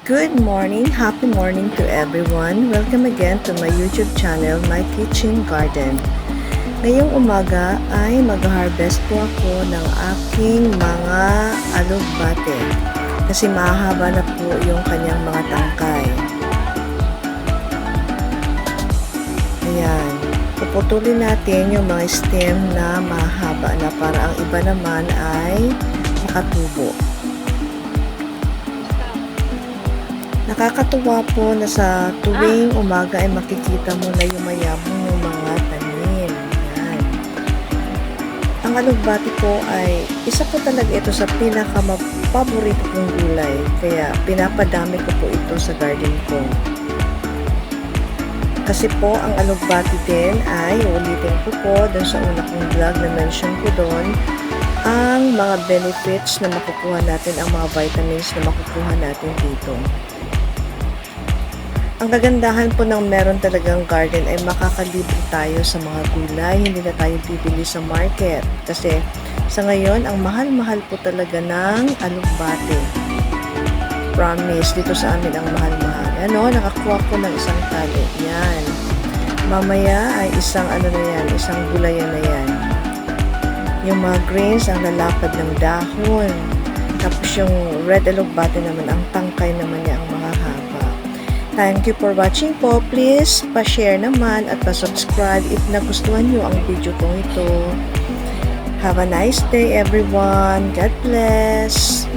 Good morning, happy morning to everyone. Welcome again to my YouTube channel, My Kitchen Garden. Ngayong umaga ay mag-harvest po ako ng aking mga alugbate kasi mahaba na po yung kanyang mga tangkay. Ayan, puputulin natin yung mga stem na mahaba na para ang iba naman ay makatubo. Nakakatuwa po na sa tuwing umaga ay makikita mo na yumayabong yung mga tanim. Yan. Ang alugbati po ay isa po talaga ito sa pinaka-paborito kong gulay. Kaya pinapadami ko po ito sa garden ko. Kasi po ang alugbati din ay ulitin ko po dun sa una kong vlog na mention ko doon ang mga benefits na makukuha natin, ang mga vitamins na makukuha natin dito. Ang kagandahan po ng meron talagang garden ay makakalibre tayo sa mga gulay, hindi na tayo bibili sa market. Kasi sa ngayon, ang mahal-mahal po talaga ng alugbate. Promise, dito sa amin ang mahal-mahal. Ano, nakakuha ko ng isang tali. Yan. Mamaya ay isang isang gulayan na yan. Yung mga greens, ang lalapad ng dahon. Tapos yung red alugbate naman, ang tangkay naman niya ang mahahaba. Thank you for watching po. Please, pa-share naman at pa-subscribe if nagustuhan nyo ang video kong ito. Have a nice day everyone. God bless.